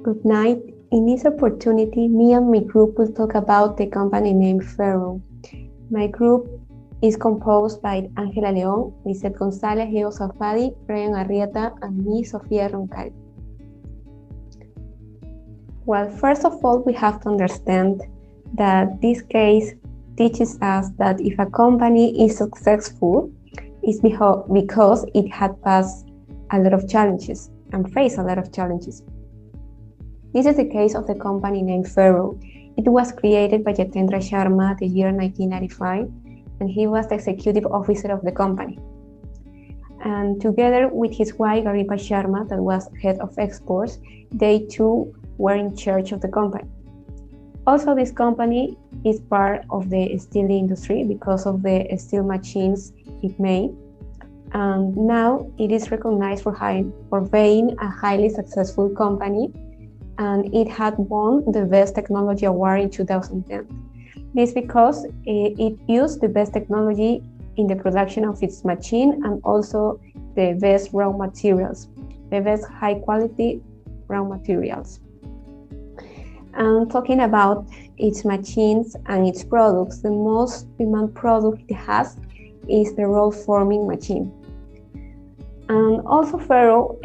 Good night. In this opportunity, me and my group will talk about the company named Ferro. My group is composed by Ángela León, Lisette González, Diego Safadi, Brian Arrieta, and me, Sofía Roncal. Well, first of all, we have to understand that this case teaches us that if a company is successful, it's because it had passed a lot of challenges and faced a lot of challenges. This is the case of the company named Ferro. It was created by Jitendra Sharma the year 1995, and he was the executive officer of the company. And together with his wife, Garipa Sharma, that was head of exports, they too were in charge of the company. Also, this company is part of the steel industry because of the steel machines it made. And now it is recognized for being a highly successful company, and it had won the Best Technology Award in 2010. This because it used the best technology in the production of its machine and also the best raw materials, the best high quality raw materials. And talking about its machines and its products, the most demand product it has is the roll forming machine. And also Ferro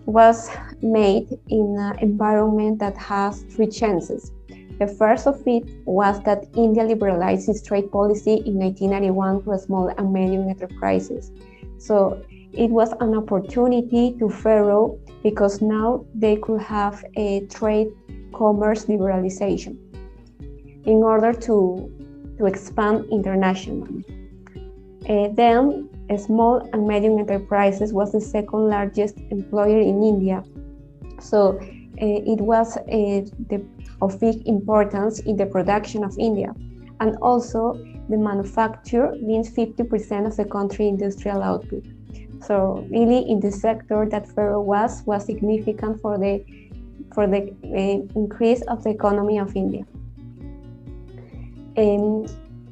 was made in an environment that has three chances. The first of it was that India liberalized its trade policy in 1991 to small and medium enterprises. So it was an opportunity to Ferro because now they could have a trade commerce liberalization in order to expand internationally. Then small and medium enterprises was the second largest employer in India. So it was of big importance in the production of India. And also the manufacture means 50% of the country's industrial output. So really in the sector that Ferro was significant for the increase of the economy of India.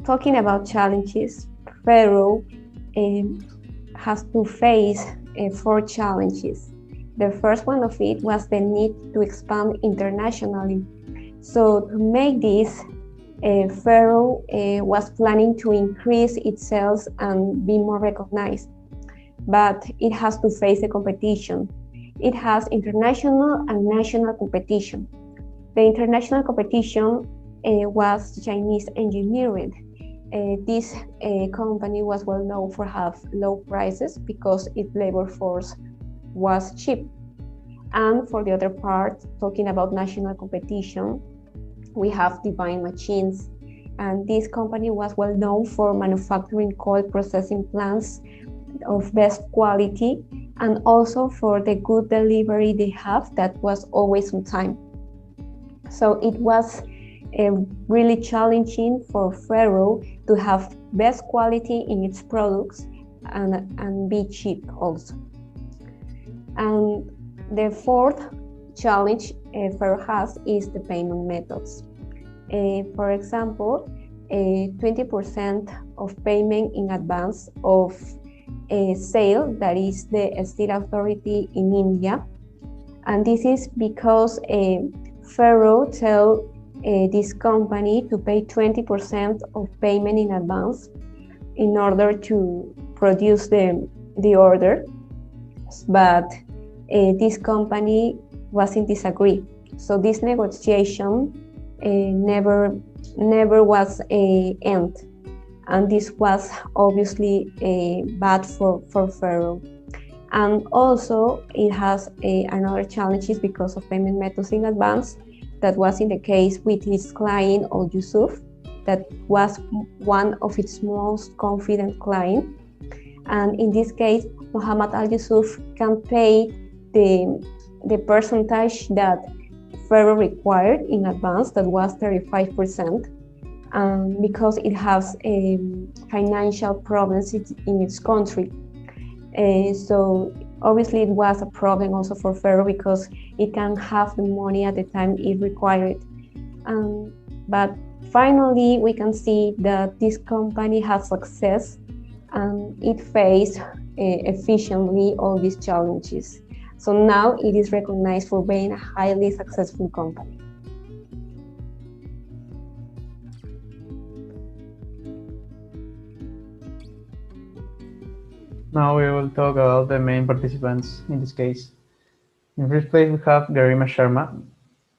Talking about challenges, Ferro has to face 4 challenges. The first one of it was the need to expand internationally. So to make this, Ferro was planning to increase its sales and be more recognized. But it has to face the competition. It has international and national competition. The international competition was Chinese engineering. This company was well known for have low prices because its labor force was cheap. And for the other part, talking about national competition, we have Divine Machines. And this company was well known for manufacturing coil processing plants of best quality and also for the good delivery they have that was always on time. So it was really challenging for Ferro to have best quality in its products and be cheap also. And the fourth challenge Ferro has is the payment methods. For example, 20% of payment in advance of a sale, that is the Steel Authority in India. And this is because Ferro tell this company to pay 20% of payment in advance in order to produce the order. But this company wasn't disagree. So this negotiation never was end. And this was obviously bad for Ferro. And also it has another challenges because of payment methods in advance. That was in the case with his client, Al Yusuf, that was one of its most confident clients. And in this case, Muhammad Al Yusuf can pay the percentage that Ferro required in advance, that was 35%, because it has financial problems in its country. So obviously it was a problem also for Ferro because it can have the money at the time it required. But finally, we can see that this company has success and it faced efficiently all these challenges. So now it is recognized for being a highly successful company. Now we will talk about the main participants in this case. In first place, we have Garima Sharma,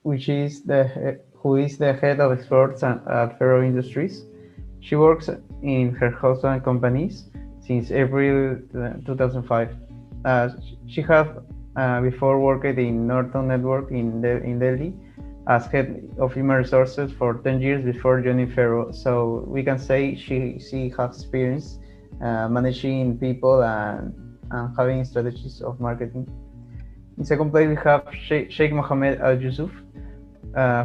who is the head of exports at Ferro Industries. She works in her husband companies since April 2005. She have before worked in Norton Network in Delhi as head of human resources for 10 years before joining Ferro. So we can say she has experience managing people and having strategies of marketing. In second place, we have Sheikh Mohammed Al Yusuf,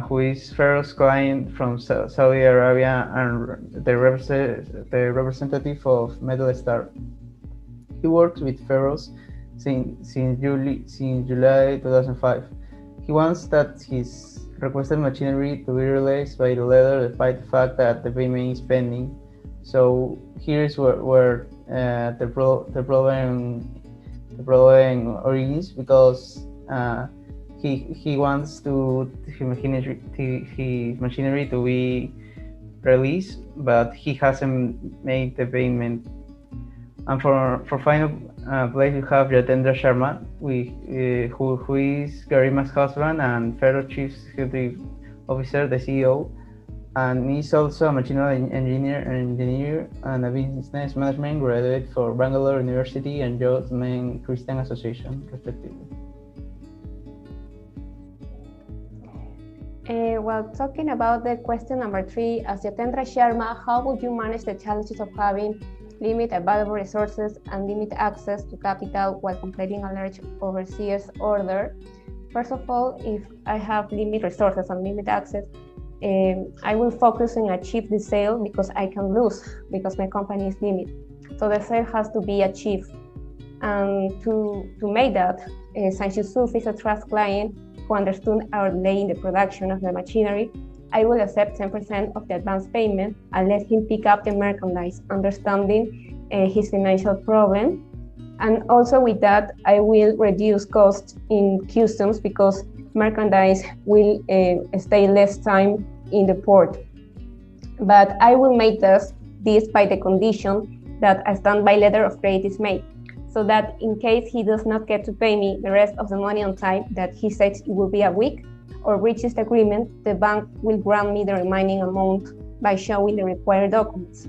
who is Ferro's client from Saudi Arabia and the representative of Middle Star. He works with Ferro's since July 2005. He wants that his requested machinery to be released by the letter despite the fact that the payment is pending. So here is where the problem origins, because he wants his machinery to be released, but he hasn't made the payment. And for final place, we have Jatendra Sharma, who is Garima's husband and Ferro Chief Executive Officer, the CEO, and he's also a machinery engineer and a business management graduate for Bangalore University and Joe's Main Christian Association, respectively. While talking about the question number 3, as Jatendra Sharma, how would you manage the challenges of having limited available resources and limited access to capital while completing a large overseas order? First of all, if I have limited resources and limited access, I will focus on achieve the sale because I can lose because my company is limited. So the sale has to be achieved. And to make that, since Yusuf is a trust client who understood our delay in the production of the machinery, I will accept 10% of the advance payment and let him pick up the merchandise, understanding his financial problem. And also with that, I will reduce costs in customs because merchandise will stay less time in the port. But I will make this by the condition that a standby letter of credit is made, so that in case he does not get to pay me the rest of the money on time, that he says it will be a week, or reaches the agreement, the bank will grant me the remaining amount by showing the required documents.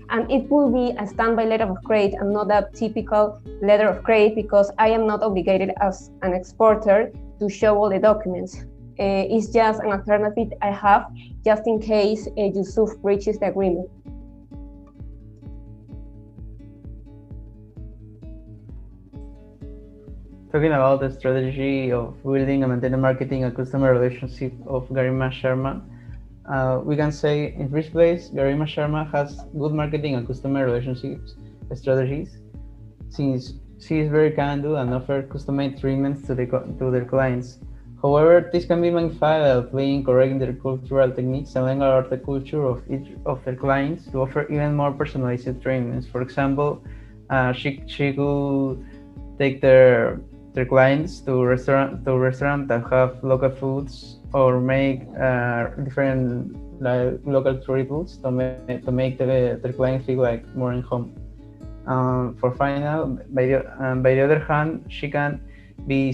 And it will be a standby letter of credit and not a typical letter of credit, because I am not obligated as an exporter to show all the documents. It's just an alternative I have just in case Yusuf breaches the agreement. Talking about the strategy of building and maintaining marketing and customer relationship of Garima Sharma, we can say in first place, Garima Sharma has good marketing and customer relationships strategies, since she is very can-do and offers custom-made treatments to their clients. However, this can be magnified by applying correct intercultural techniques and learning about the culture of each of their clients to offer even more personalized treatments. For example, she could take their clients to restaurant that have local foods, or make different local rituals to make their client feel like more in home. For final, by the other hand, she can't be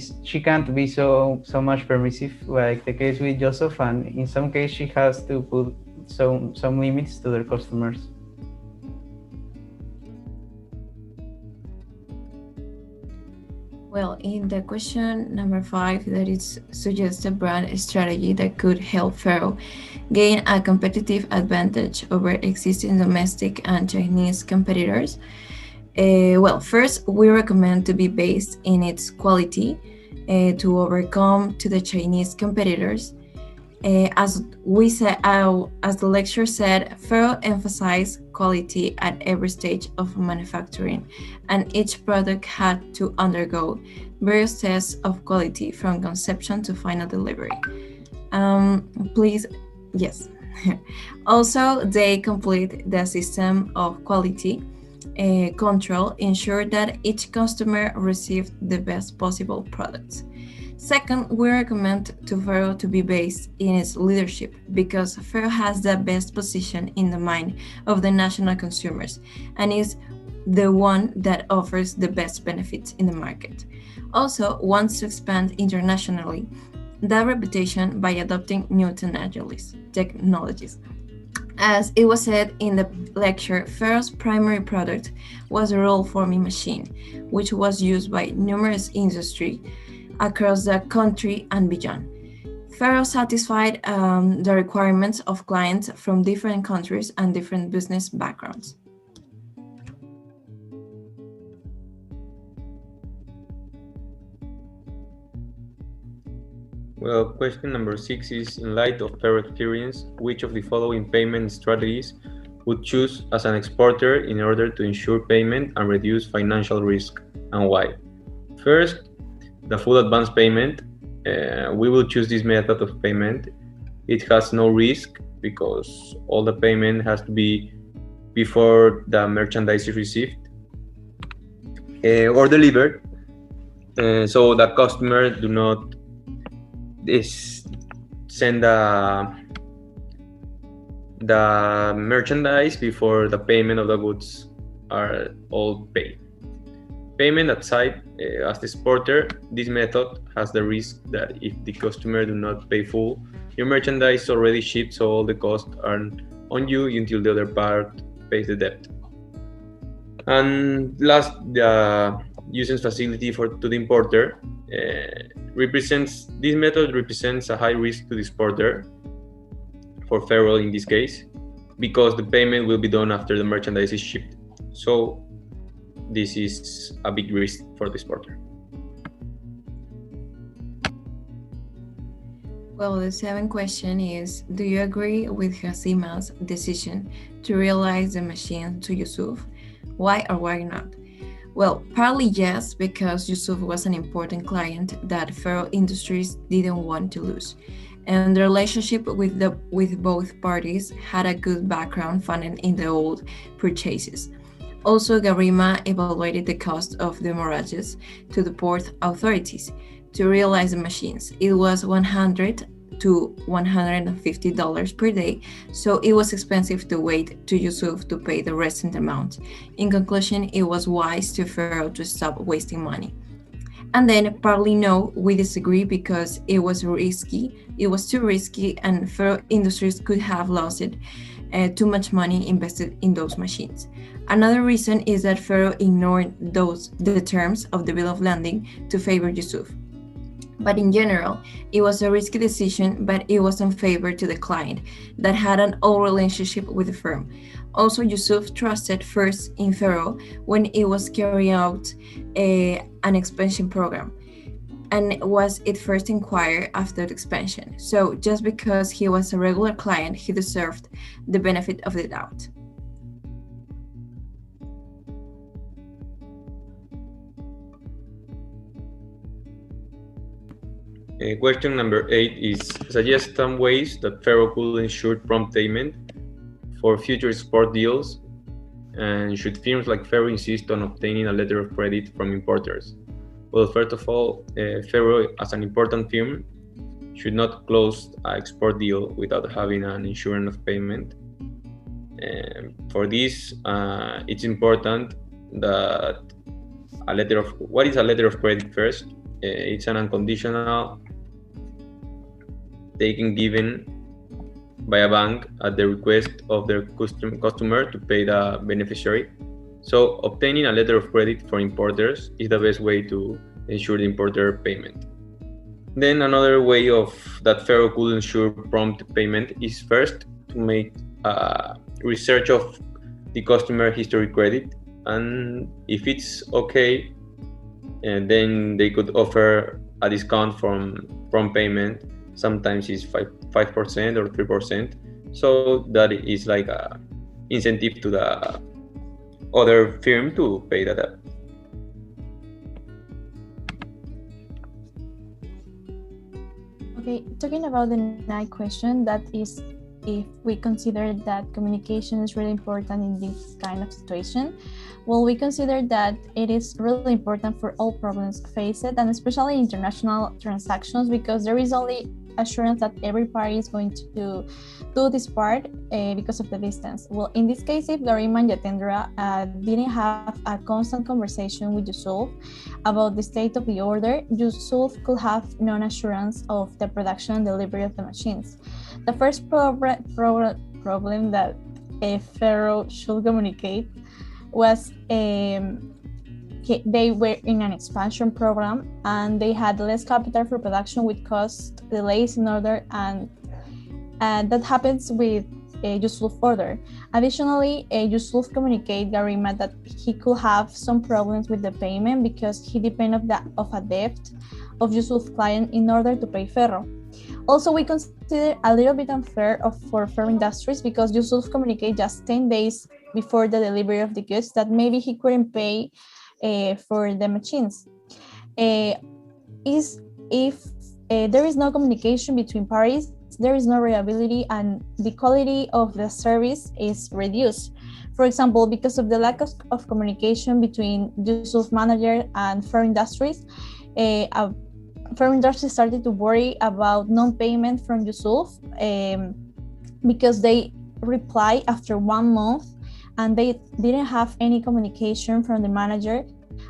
so much permissive like the case with Joseph, and in some cases she has to put some limits to their customers. Well, in the question number 5, that is suggests a brand strategy that could help Ferro gain a competitive advantage over existing domestic and Chinese competitors. Well, first, we recommend to be based in its quality to overcome to the Chinese competitors. As the lecture said, Ferro emphasized quality at every stage of manufacturing, and each product had to undergo various tests of quality from conception to final delivery. Also, they complete the system of quality control ensured that each customer received the best possible products. Second, we recommend to Ferro to be based in its leadership because Ferro has the best position in the mind of the national consumers and is the one that offers the best benefits in the market. Also wants to expand internationally that reputation by adopting new technologies. As it was said in the lecture, Ferro's primary product was a roll-forming machine, which was used by numerous industries across the country and beyond. Ferro satisfied the requirements of clients from different countries and different business backgrounds. Well, question number 6 is, in light of Ferro experience, which of the following payment strategies would choose as an exporter in order to ensure payment and reduce financial risk, and why? First, the full advance payment. We will choose this method of payment. It has no risk because all the payment has to be before the merchandise is received or delivered, so the customer do not send the merchandise before the payment of the goods are all paid. Payment at site, as the exporter, this method has the risk that if the customer do not pay full, your merchandise is already shipped, so all the costs are on you until the other part pays the debt. And last, the usance facility to the importer this method represents a high risk to the exporter, for Ferro in this case, because the payment will be done after the merchandise is shipped. So this is a big risk for the exporter. Well, the seventh question is, do you agree with Hasima's decision to realize the machine to Yusuf? Why or why not? Well, partly yes, because Yusuf was an important client that Ferro Industries didn't want to lose. And the relationship with both parties had a good background funded in the old purchases. Also, Garima evaluated the cost of the mortgages to the port authorities to realize the machines. It was $100 to $150 per day, so it was expensive to wait to Yusuf to pay the restant amount. In conclusion, it was wise to Ferro to stop wasting money. And then partly no, we disagree because it was risky. It was too risky, and Ferro Industries could have lost too much money invested in those machines. Another reason is that Ferro ignored the terms of the bill of lading to favor Yusuf. But in general, it was a risky decision, but it was in favor to the client that had an old relationship with the firm. Also, Yusuf trusted first in Ferro when it was carrying out an expansion program, and was it first inquired after the expansion. So just because he was a regular client, he deserved the benefit of the doubt. Question number 8 is, suggest some ways that Ferro could ensure prompt payment for future export deals, and should firms like Ferro insist on obtaining a letter of credit from importers? Well, first of all, Ferro, as an important firm, should not close an export deal without having an insurance of payment. For this, it's important that what is a letter of credit first? It's an unconditional taken given by a bank at the request of their customer to pay the beneficiary. So obtaining a letter of credit for importers is the best way to ensure the importer payment. Then another way that Ferro could ensure prompt payment is first to make research of the customer history credit, and if it's okay, and then they could offer a discount from prompt payment. Sometimes it's 5% or 3%. So that is like a incentive to the other firm to pay the debt. Okay, talking about the ninth question, that is, if we consider that communication is really important in this kind of situation? Well, we consider that it is really important for all problems faced, and especially international transactions, because there is only assurance that every party is going to do this part because of the distance. Well, in this case, if Garima and Yatendra didn't have a constant conversation with Yusuf about the state of the order, Yusuf could have non-assurance of the production and delivery of the machines. The first problem that Ferro should communicate was they were in an expansion program and they had less capital for production, with cost delays in order, and that happens with Yusuf order. Additionally, Yusuf communicate Garima that he could have some problems with the payment because he depended of a debt of Yusuf's client in order to pay Ferro. Also, we consider a little bit unfair for Ferro Industries because Yusuf communicate just 10 days before the delivery of the goods that maybe he couldn't pay for the machines. If there is no communication between parties, there is no reliability and the quality of the service is reduced. For example, because of the lack of communication between Yusuf manager and Ferro Industries, Ferro Industries started to worry about non-payment from Yusuf because they reply after 1 month and they didn't have any communication from the manager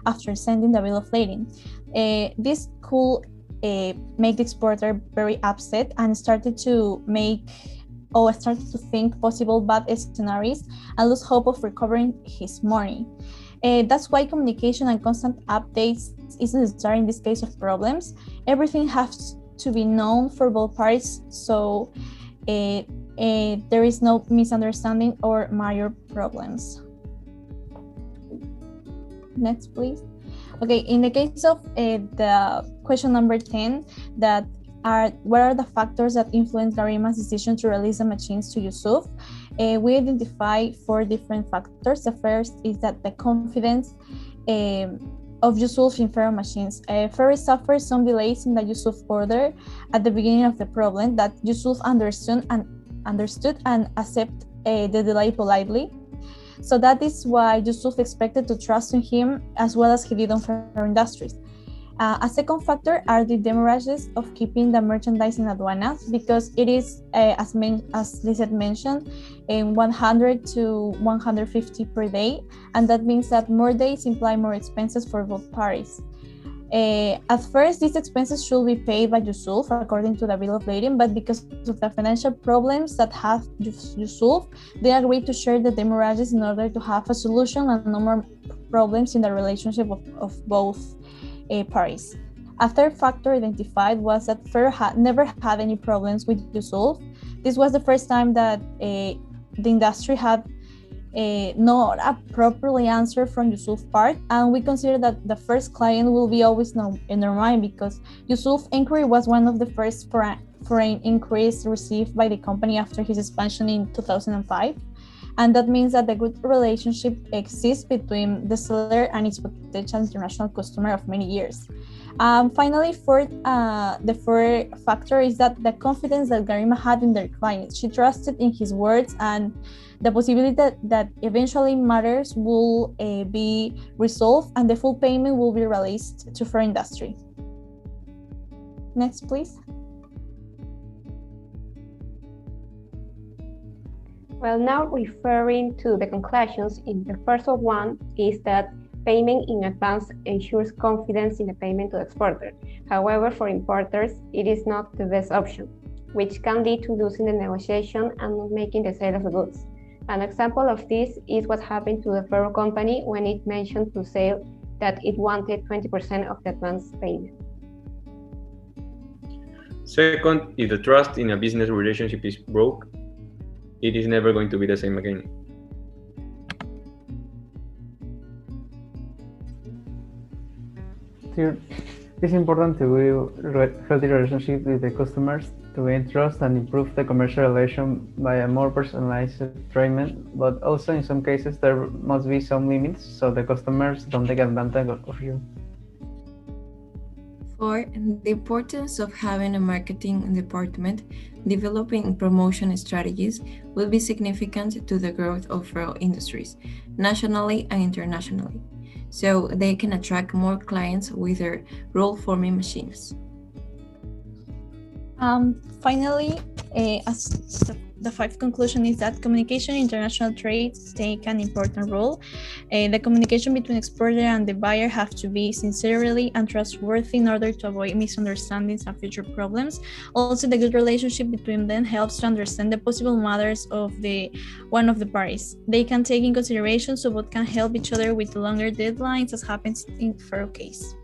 after sending the bill of lading. This could make the exporter very upset and started to think possible bad scenarios and lose hope of recovering his money. That's why communication and constant updates is necessary in this case of problems. Everything has to be known for both parties, so there is no misunderstanding or major problems. Next, please. Okay, in the case of the question number 10, what are the factors that influence Garima's decision to release the machines to Yusuf? We identify 4 different factors. The first is that the confidence of Yusuf in Ferro machines. Ferro suffered some delays in the Yusuf order at the beginning of the problem that Yusuf understood and accepted the delay politely. So that is why Yusuf expected to trust in him as well as he did on Ferro Industries. A second factor are the demurrages of keeping the merchandise in aduanas, because it is, as Lizette mentioned, 100 to 150 per day, and that means that more days imply more expenses for both parties. At first, these expenses should be paid by Yusuf according to the bill of lading, but because of the financial problems that have Yusuf, they agreed to share the demurrages in order to have a solution and no more problems in the relationship of both parties. A third factor identified was that Ferro never had any problems with Yusuf. This was the first time that the industry had not a properly answer from Yusuf's part, and we consider that the first client will be always in our mind because Yusuf's inquiry was one of the first foreign inquiries received by the company after his expansion in 2005, and that means that the good relationship exists between the seller and its potential international customer of many years. Finally, the fourth factor is that the confidence that Garima had in their clients. She trusted in his words and the possibility that eventually matters will be resolved and the full payment will be released to Ferro Industry. Next, please. Well, now referring to the conclusions, the first one is that payment in advance ensures confidence in the payment to the exporter. However, for importers, it is not the best option, which can lead to losing the negotiation and not making the sale of the goods. An example of this is what happened to the Ferro Company when it mentioned to sale that it wanted 20% of the advance payment. Second, if the trust in a business relationship is broke, it is never going to be the same again. Third, it's important to build healthy relationship with the customers to gain trust and improve the commercial relation by a more personalized treatment, but also in some cases there must be some limits so the customers don't take advantage of you. 4. The importance of having a marketing department developing promotion strategies will be significant to the growth of Ferro Industries, nationally and internationally, so they can attract more clients with their roll-forming machines. Finally, as the fifth conclusion is that communication in international trade take an important role. The communication between exporter and the buyer have to be sincerely and trustworthy in order to avoid misunderstandings and future problems. Also, the good relationship between them helps to understand the possible matters of one of the parties. They can take in consideration so both can help each other with longer deadlines, as happens in Ferro case.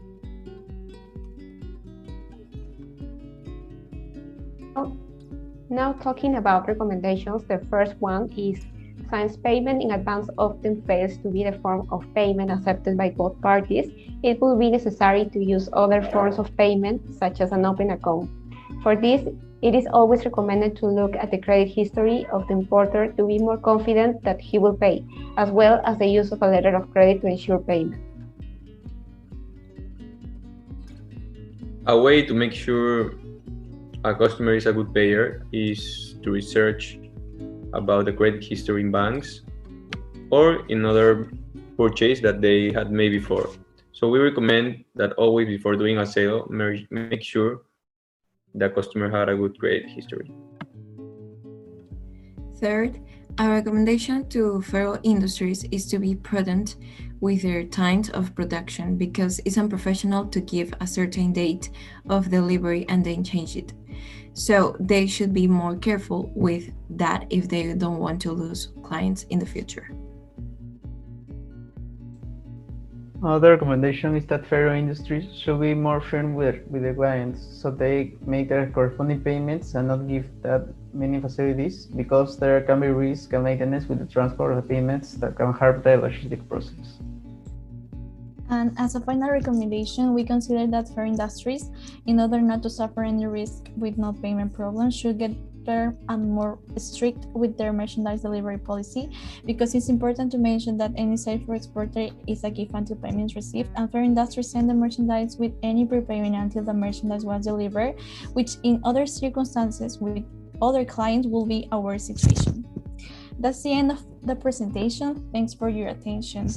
Now talking about recommendations, the first one is since payment in advance often fails to be the form of payment accepted by both parties, it will be necessary to use other forms of payment, such as an open account. For this, it is always recommended to look at the credit history of the importer to be more confident that he will pay, as well as the use of a letter of credit to ensure payment. A way to make sure a customer is a good payer is to research about the credit history in banks or in other purchase that they had made before. So we recommend that always before doing a sale, make sure the customer had a good credit history. Third, a recommendation to Ferro Industries is to be prudent with their times of production because it's unprofessional to give a certain date of delivery and then change it. So they should be more careful with that if they don't want to lose clients in the future. Another recommendation is that Ferro Industries should be more firm with the clients so they make their corresponding payments and not give that many facilities because there can be risk and maintenance with the transport of the payments that can harm the logistic process. And as a final recommendation, we consider that Ferro Industries, in order not to suffer any risk with no payment problems, should get better and more strict with their merchandise delivery policy, because it's important to mention that any sale for exporter is a gift until payment is received, and Ferro Industries send the merchandise with any prepayment until the merchandise was delivered, which in other circumstances with other clients will be a worse situation. That's the end of the presentation. Thanks for your attention.